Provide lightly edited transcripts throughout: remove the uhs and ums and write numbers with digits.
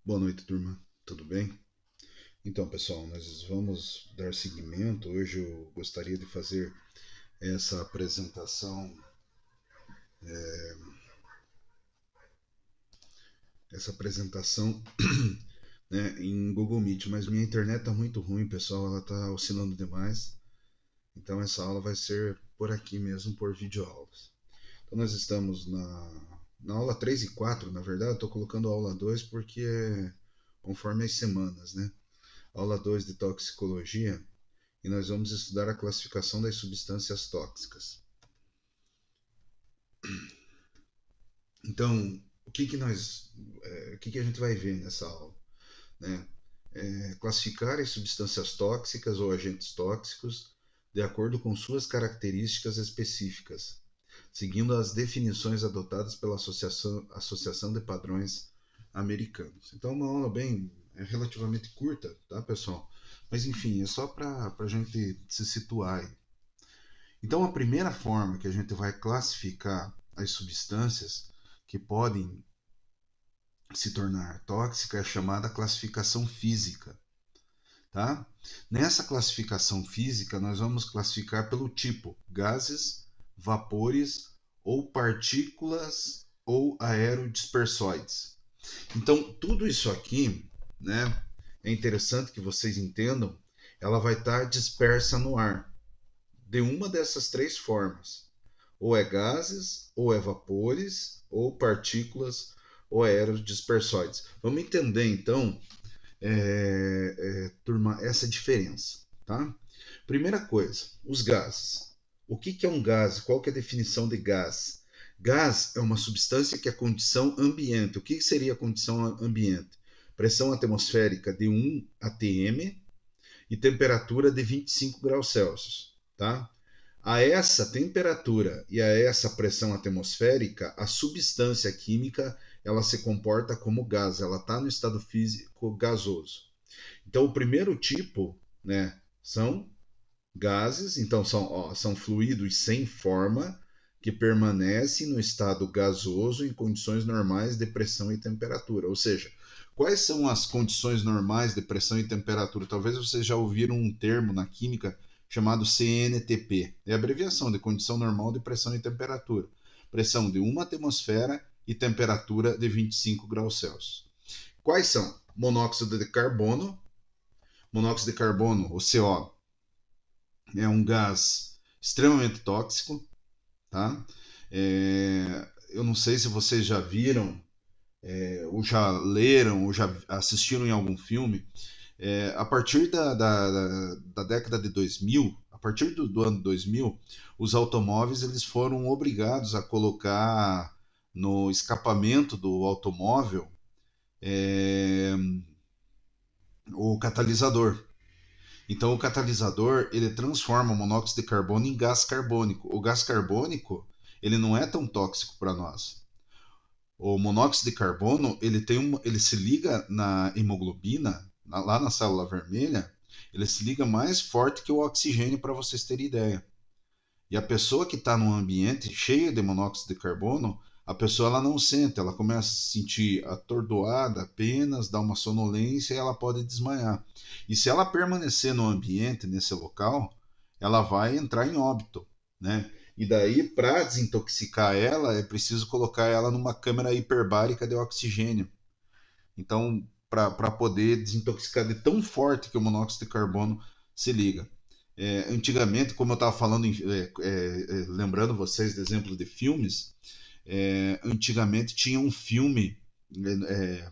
Boa noite, turma. Tudo bem? Então, pessoal, nós vamos dar seguimento. Hoje eu gostaria de fazer essa apresentação, né, em Google Meet, mas minha internet está muito ruim, pessoal. Ela está oscilando demais. Então, essa aula vai ser por aqui mesmo, por videoaulas. Então, nós estamos na aula 3 e 4, na verdade. Estou colocando a aula 2 porque é conforme as semanas, né? Aula 2 de toxicologia. E nós vamos estudar a classificação das substâncias tóxicas. Então, o que a gente vai ver nessa aula, né? Classificar as substâncias tóxicas ou agentes tóxicos de acordo com suas características específicas, seguindo as definições adotadas pela Associação de Padrões Americanos. Então, uma aula bem relativamente curta, tá, pessoal? Mas enfim, é só para a gente se situar aí. Então, a primeira forma que a gente vai classificar as substâncias que podem se tornar tóxicas é chamada classificação física, tá? Nessa classificação física, nós vamos classificar pelo tipo gases, vapores ou partículas ou aerodispersóides. Então, tudo isso aqui, né, é interessante que vocês entendam, ela vai estar dispersa no ar, de uma dessas três formas. Ou é gases, ou é vapores, ou partículas, ou aerodispersóides. Vamos entender então, turma, essa diferença. Tá? Primeira coisa, os gases. O que é um gás? Qual que é a definição de gás? Gás é uma substância que é condição ambiente. O que seria a condição ambiente? Pressão atmosférica de 1 atm e temperatura de 25 graus Celsius. Tá? A essa temperatura e a essa pressão atmosférica, a substância química ela se comporta como gás, ela está no estado físico gasoso. Então, o primeiro tipo, né, são gases, então são fluidos sem forma que permanecem no estado gasoso em condições normais de pressão e temperatura. Ou seja, quais são as condições normais de pressão e temperatura? Talvez vocês já ouviram um termo na química chamado CNTP. É a abreviação de condição normal de pressão e temperatura. Pressão de 1 atmosfera e temperatura de 25 graus Celsius. Quais são? Monóxido de carbono, o CO, é um gás extremamente tóxico, tá? Eu não sei se vocês já viram, ou já leram, ou já assistiram em algum filme. A partir da década de 2000, a partir do ano 2000, os automóveis eles foram obrigados a colocar no escapamento do automóvel é, o catalisador. Então, o catalisador ele transforma o monóxido de carbono em gás carbônico. O gás carbônico ele não é tão tóxico para nós. O monóxido de carbono ele se liga na hemoglobina, lá na célula vermelha, ele se liga mais forte que o oxigênio, para vocês terem ideia. E a pessoa que está num ambiente cheio de monóxido de carbono, a pessoa ela não sente, ela começa a se sentir atordoada apenas, dá uma sonolência e ela pode desmaiar. E se ela permanecer no ambiente, nesse local, ela vai entrar em óbito, né? E daí, para desintoxicar ela, é preciso colocar ela numa câmara hiperbárica de oxigênio. Então, para poder desintoxicar de tão forte que o monóxido de carbono se liga. Antigamente, como eu estava falando, lembrando vocês de exemplo de filmes, antigamente tinha um filme, é,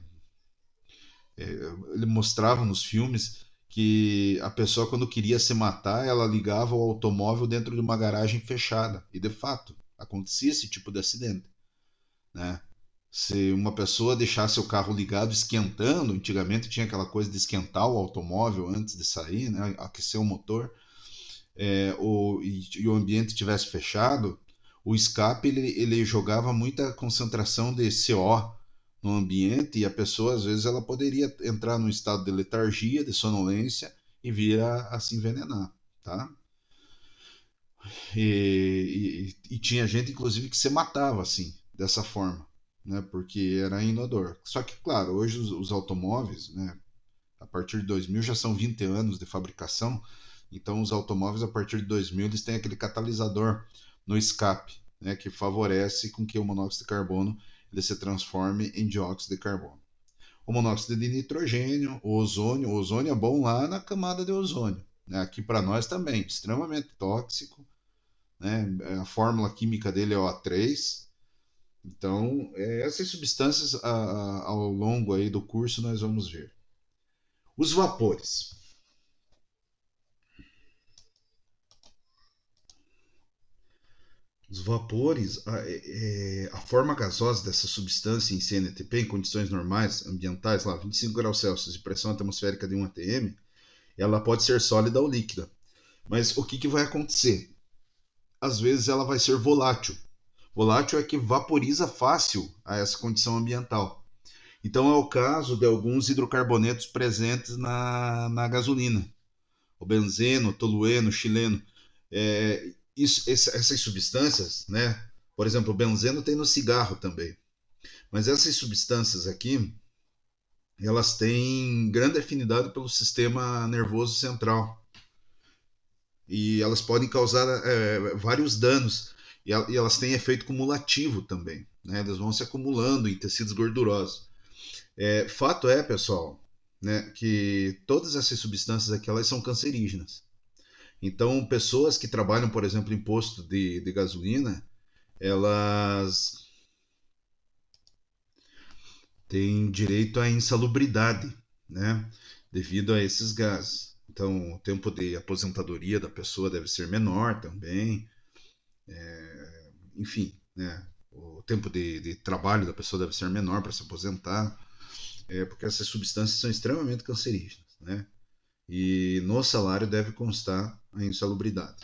ele mostrava nos filmes que a pessoa quando queria se matar, ela ligava o automóvel dentro de uma garagem fechada. E de fato, acontecia esse tipo de acidente, né? Se uma pessoa deixasse o carro ligado esquentando, antigamente tinha aquela coisa de esquentar o automóvel antes de sair, né? Aquecer o motor, e o ambiente estivesse fechado, o escape ele jogava muita concentração de CO no ambiente e a pessoa às vezes ela poderia entrar num estado de letargia, de sonolência e vir a se envenenar, tá? E tinha gente inclusive que se matava assim, dessa forma, né? Porque era inodor. Só que, claro, hoje os automóveis, né? A partir de 2000 já são 20 anos de fabricação, então os automóveis a partir de 2000 eles têm aquele catalisador no escape, né? Que favorece com que o monóxido de carbono ele se transforme em dióxido de carbono. O monóxido de nitrogênio, o ozônio é bom lá na camada de ozônio, né? Aqui para nós também, extremamente tóxico, né? A fórmula química dele é O3. Então, essas substâncias ao longo aí do curso nós vamos ver. Os vapores. Os vapores, a forma gasosa dessa substância em CNTP, em condições normais, ambientais, lá, 25 graus Celsius e pressão atmosférica de 1 atm, ela pode ser sólida ou líquida. Mas o que, que vai acontecer? Às vezes ela vai ser volátil. Volátil é que vaporiza fácil a essa condição ambiental. Então é o caso de alguns hidrocarbonetos presentes na gasolina. O benzeno, o tolueno, o xileno. Essas substâncias, né? Por exemplo, o benzeno tem no cigarro também. Mas essas substâncias aqui, elas têm grande afinidade pelo sistema nervoso central. E elas podem causar vários danos. E elas têm efeito cumulativo também. Né? Elas vão se acumulando em tecidos gordurosos. Fato é, pessoal, né, que todas essas substâncias aqui elas são cancerígenas. Então, pessoas que trabalham, por exemplo, em posto de gasolina, elas têm direito à insalubridade, né, devido a esses gases. Então, o tempo de aposentadoria da pessoa deve ser menor também, enfim, né, o tempo de trabalho da pessoa deve ser menor para se aposentar, porque essas substâncias são extremamente cancerígenas, né? E no salário deve constar a insalubridade.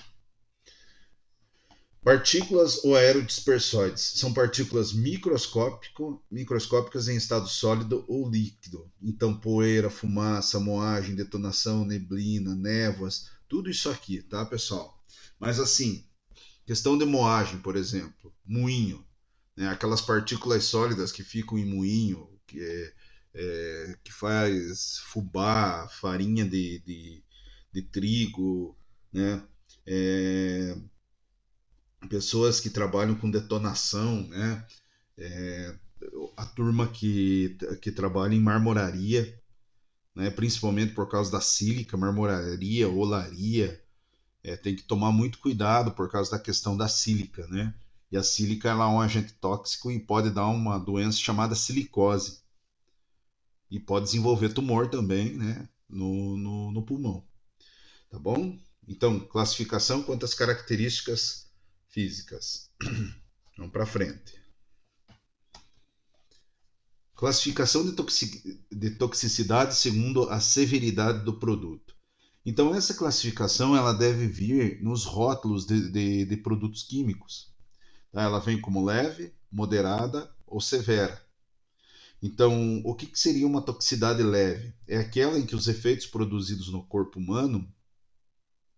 Partículas ou aerodispersóides são partículas microscópicas em estado sólido ou líquido. Então, poeira, fumaça, moagem, detonação, neblina, névoas, tudo isso aqui, tá, pessoal? Mas assim, questão de moagem, por exemplo, moinho, né? Aquelas partículas sólidas que ficam em moinho, que faz fubá, farinha de trigo, né? É, pessoas que trabalham com detonação, né? É, a turma que trabalha em marmoraria, né? Principalmente por causa da sílica, marmoraria, olaria, tem que tomar muito cuidado por causa da questão da sílica, né? E a sílica ela é um agente tóxico e pode dar uma doença chamada silicose. E pode desenvolver tumor também, né? No pulmão, tá bom? Então, classificação quanto às características físicas. Vamos para frente. Classificação de toxicidade segundo a severidade do produto. Então, essa classificação ela deve vir nos rótulos de produtos químicos. Tá? Ela vem como leve, moderada ou severa. Então, o que, que seria uma toxicidade leve? É aquela em que os efeitos produzidos no corpo humano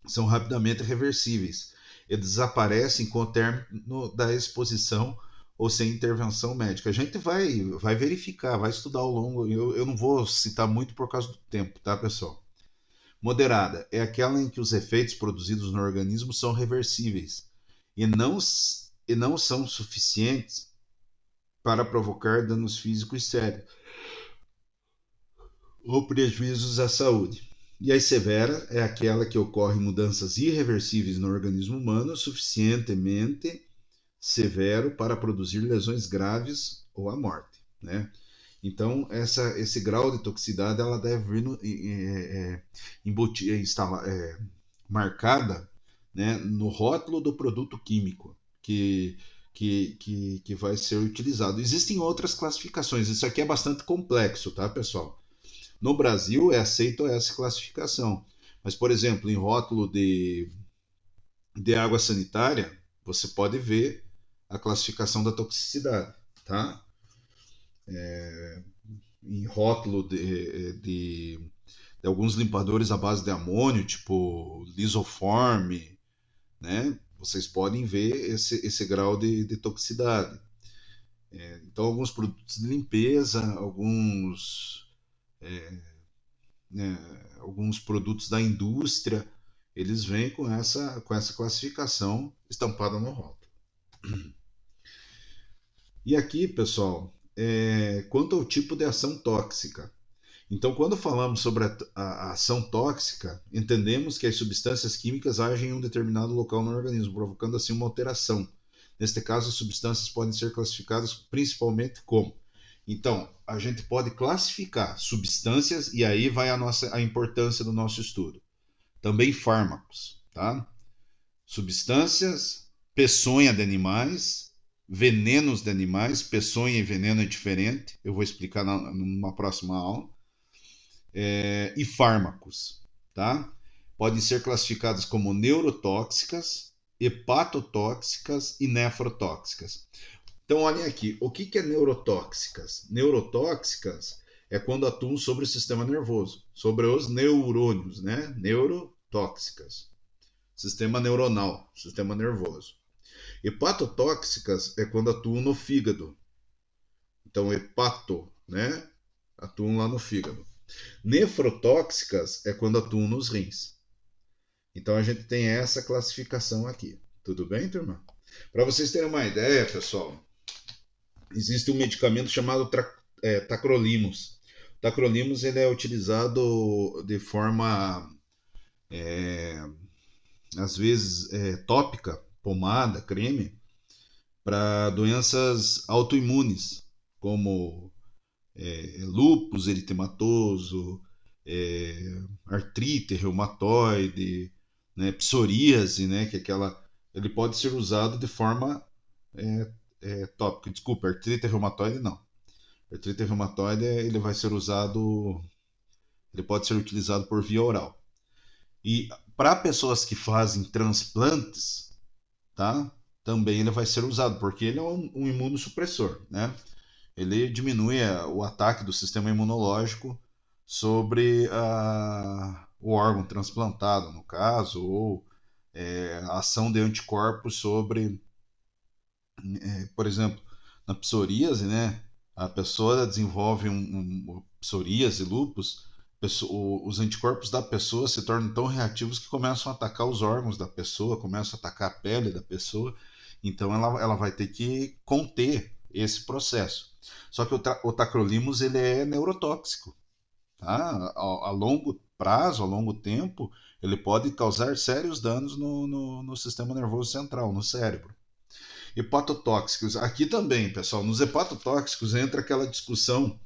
são rapidamente reversíveis e desaparecem com o término da exposição ou sem intervenção médica. A gente vai verificar, vai estudar ao longo. Eu não vou citar muito por causa do tempo, tá, pessoal? Moderada é aquela em que os efeitos produzidos no organismo são reversíveis e não são suficientes para provocar danos físicos sérios ou prejuízos à saúde. E a severa é aquela que ocorre mudanças irreversíveis no organismo humano, suficientemente severo para produzir lesões graves ou a morte, né? Então, esse grau de toxicidade ela deve vir marcada, né, no rótulo do produto químico que vai ser utilizado. Existem outras classificações, isso aqui é bastante complexo, tá, pessoal? No Brasil é aceito essa classificação, mas, por exemplo, em rótulo de água sanitária, você pode ver a classificação da toxicidade, tá? Em rótulo de alguns limpadores à base de amônio, tipo lisoforme, né? Vocês podem ver esse grau de toxicidade. Então, alguns produtos de limpeza, né, alguns produtos da indústria, eles vêm com essa classificação estampada no rótulo. E aqui, pessoal, quanto ao tipo de ação tóxica. Então, quando falamos sobre a ação tóxica, entendemos que as substâncias químicas agem em um determinado local no organismo, provocando assim uma alteração. Neste caso, as substâncias podem ser classificadas principalmente como. Então, a gente pode classificar substâncias e aí vai a importância do nosso estudo. Também fármacos, tá? Substâncias, peçonha de animais, venenos de animais, peçonha e veneno é diferente, eu vou explicar numa próxima aula, e fármacos, tá? Podem ser classificadas como neurotóxicas, hepatotóxicas e nefrotóxicas. Então, olhem aqui, o que é neurotóxicas? Neurotóxicas é quando atuam sobre o sistema nervoso, sobre os neurônios, né? Neurotóxicas. Sistema neuronal, sistema nervoso. Hepatotóxicas é quando atuam no fígado. Então, hepato, né? Atuam lá no fígado. Nefrotóxicas é quando atuam nos rins. Então, a gente tem essa classificação aqui. Tudo bem, turma? Para vocês terem uma ideia, pessoal, existe um medicamento chamado tacrolimus. O tacrolimus ele é utilizado de forma, às vezes, tópica, pomada, creme, para doenças autoimunes, como lúpus eritematoso, artrite reumatoide, né, psoríase, né, que é aquela, ele pode ser usado de forma tópica. Desculpa, artrite reumatoide não. Artrite reumatoide ele vai ser usado, ele pode ser utilizado por via oral. E para pessoas que fazem transplantes, tá? Também ele vai ser usado, porque ele é um imunossupressor, né? Ele diminui o ataque do sistema imunológico sobre o órgão transplantado, no caso, ou a ação de anticorpos sobre, por exemplo, na psoríase, né? A pessoa desenvolve psoríase, lúpus, os anticorpos da pessoa se tornam tão reativos que começam a atacar os órgãos da pessoa, começam a atacar a pele da pessoa, então ela vai ter que conter esse processo. Só que o tacrolimus ele é neurotóxico, tá? A longo prazo, a longo tempo, ele pode causar sérios danos no sistema nervoso central, no cérebro. Hepatotóxicos, aqui também, pessoal, nos hepatotóxicos entra aquela discussão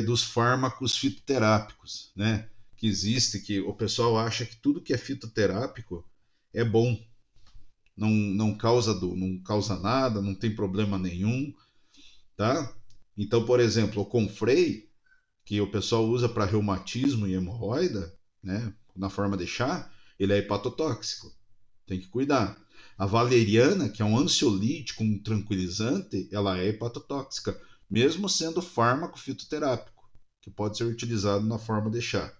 dos fármacos fitoterápicos, né? Que existe, que o pessoal acha que tudo que é fitoterápico é bom, não causa nada, não tem problema nenhum, tá? Então, por exemplo, o Confrei, que o pessoal usa para reumatismo e hemorroida, né, na forma de chá, ele é hepatotóxico. Tem que cuidar. A valeriana, que é um ansiolítico, um tranquilizante, ela é hepatotóxica, mesmo sendo fármaco fitoterápico, que pode ser utilizado na forma de chá.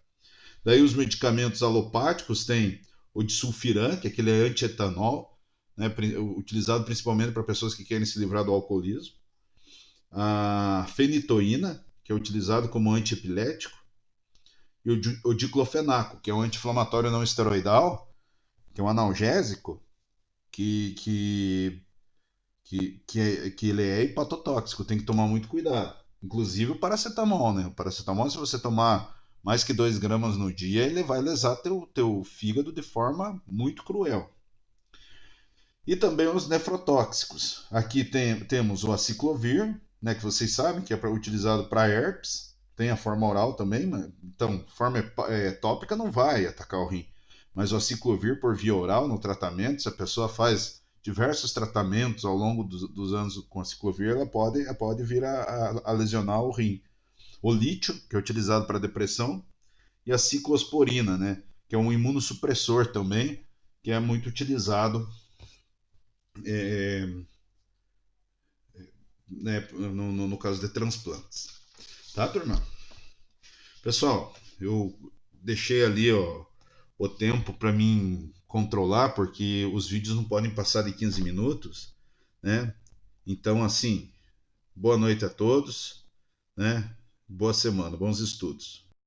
Daí os medicamentos alopáticos têm o disulfiram, que é aquele antietanol, né, utilizado principalmente para pessoas que querem se livrar do alcoolismo. A fenitoína, que é utilizado como antiepilético, e o diclofenaco, que é um anti-inflamatório não esteroidal, que é um analgésico, que, que ele é hepatotóxico, tem que tomar muito cuidado. Inclusive o paracetamol, né? O paracetamol, se você tomar mais que 2 gramas no dia, ele vai lesar teu fígado de forma muito cruel. E também os nefrotóxicos. Aqui temos o aciclovir, né, que vocês sabem que é utilizado para herpes. Tem a forma oral também, mas, então, forma tópica não vai atacar o rim. Mas o aciclovir por via oral no tratamento, se a pessoa faz diversos tratamentos ao longo dos anos com aciclovir, ela pode vir a lesionar o rim. O lítio, que é utilizado para depressão, e a ciclosporina, né, que é um imunossupressor também, que é muito utilizado é, né, no caso de transplantes. Tá, turma? Pessoal, eu deixei ali ó, o tempo para mim controlar, porque os vídeos não podem passar de 15 minutos, né? Então, assim, Boa noite a todos, né? Boa semana, bons estudos.